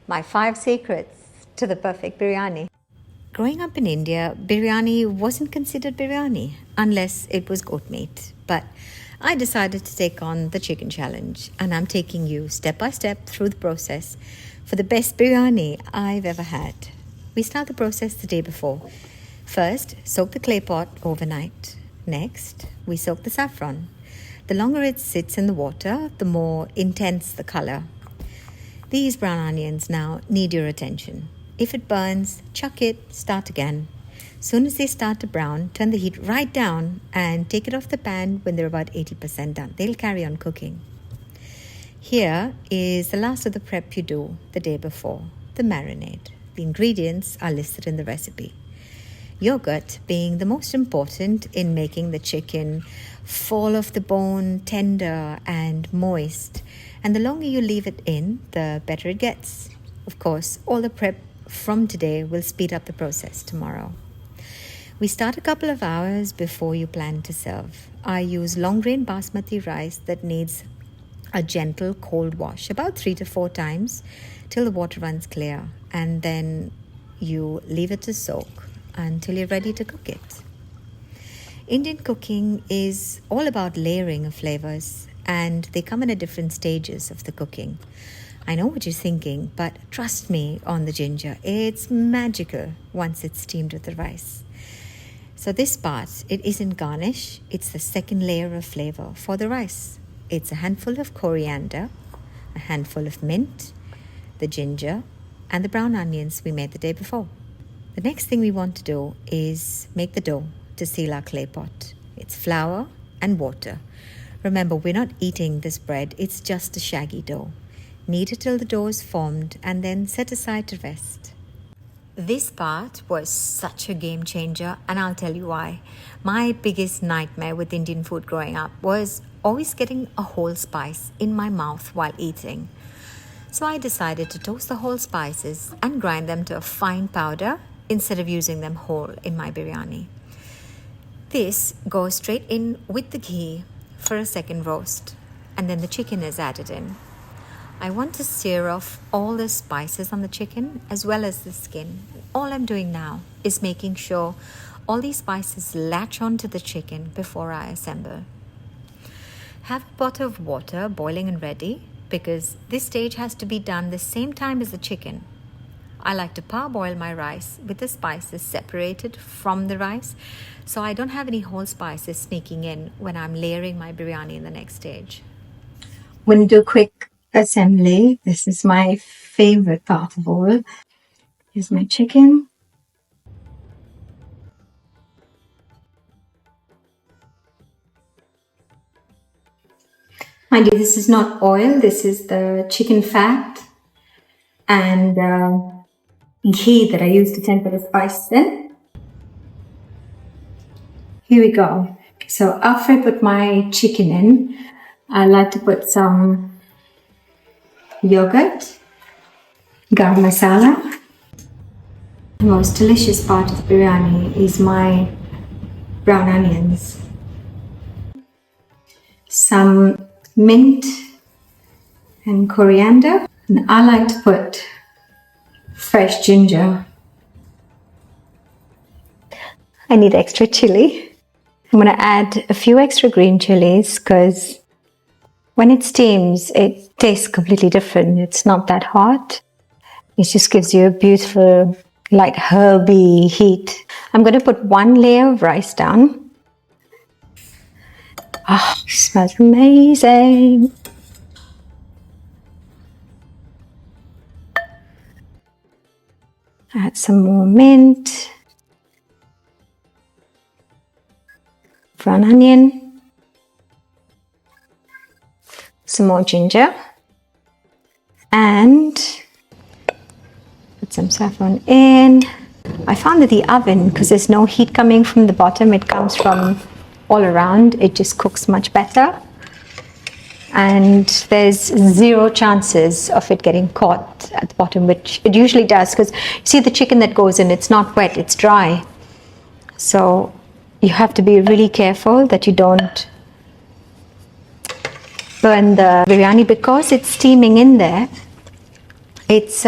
My 5 secrets to the perfect biryani. Growing up in India, biryani wasn't considered biryani unless it was goat meat. But I decided to take on the chicken challenge, and I'm taking you step by step through the process for the best biryani I've ever had. We start the process the day before. First, soak the clay pot overnight. Next, we soak the saffron. The longer it sits in the water, the more intense the color. These brown onions now need your attention. If it burns, chuck it, start again. Soon as they start to brown, turn the heat right down and take it off the pan when they're about 80% done. They'll carry on cooking. Here is the last of the prep you do the day before, the marinade. The ingredients are listed in the recipe. Yogurt being the most important in making the chicken fall off the bone, tender and moist. And the longer you leave it in, the better it gets. Of course, all the prep from today will speed up the process tomorrow. We start a couple of hours before you plan to serve. I use long grain basmati rice that needs a gentle cold wash, about 3 to 4 times till the water runs clear. And then you leave it to soak until you're ready to cook it. Indian cooking is all about layering of flavors, and they come in at different stages of the cooking. I know what you're thinking, but trust me on the ginger. It's magical once it's steamed with the rice. So this part, it isn't garnish. It's the second layer of flavor for the rice. It's a handful of coriander, a handful of mint, the ginger, and the brown onions we made the day before. The next thing we want to do is make the dough to seal our clay pot. It's flour and water. Remember, we're not eating this bread. It's just a shaggy dough. Knead it till the dough is formed and then set aside to rest. This part was such a game changer, and I'll tell you why. My biggest nightmare with Indian food growing up was always getting a whole spice in my mouth while eating. So I decided to toast the whole spices and grind them to a fine powder instead of using them whole in my biryani. This goes straight in with the ghee for a second roast, and then the chicken is added in. I want to sear off all the spices on the chicken as well as the skin. All I'm doing now is making sure all these spices latch onto the chicken before I assemble. Have a pot of water boiling and ready, because this stage has to be done the same time as the chicken. I like to parboil my rice with the spices separated from the rice, so I don't have any whole spices sneaking in when I'm layering my biryani in the next stage. When you do quick assembly, this is my favorite part of all. Here's my chicken. Mind you, this is not oil, this is the chicken fat and ghee that I use to temper the spices in. Here we go. So after I put my chicken in, I like to put some yogurt, garam masala. The most delicious part of the biryani is my brown onions. Some mint and coriander. And I like to put fresh ginger. I need extra chili. I'm going to add a few extra green chilies because when it steams, it tastes completely different. It's not that hot. It just gives you a beautiful, light herby heat. I'm going to put 1 layer of rice down. Oh, smells amazing. Add some more mint, brown onion, some more ginger, and put some saffron in. I found that the oven, because there's no heat coming from the bottom, it comes from all around, it just cooks much better. And there's 0 chances of it getting caught at the bottom, which it usually does, because you see the chicken that goes in, it's not wet, it's dry. So you have to be really careful that you don't burn the biryani, because it's steaming in there. It's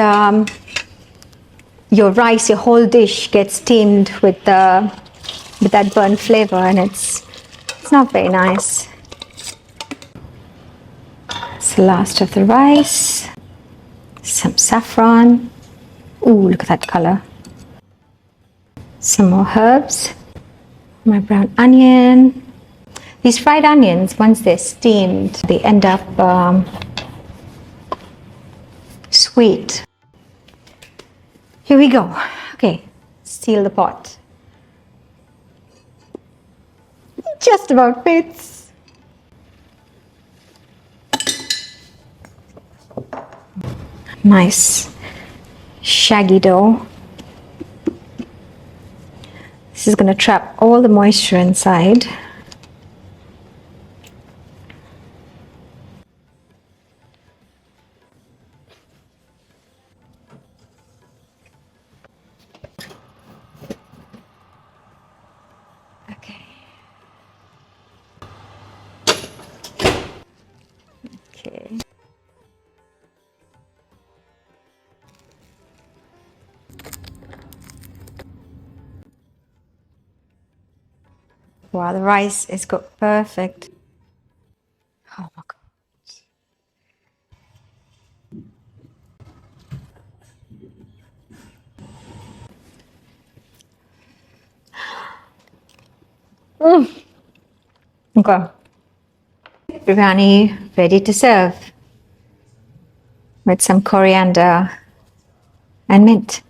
your rice, your whole dish gets steamed with that burnt flavor, and it's not very nice. It's the last of the rice. Some saffron. Ooh, look at that color. Some more herbs. My brown onion. These fried onions, once they're steamed, they end up sweet. Here we go. Okay, seal the pot. Just about fits. Nice shaggy dough. This is going to trap all the moisture inside. Okay. Okay. Wow, the rice is cooked perfect. Oh my God. Okay. Biryani ready to serve with some coriander and mint.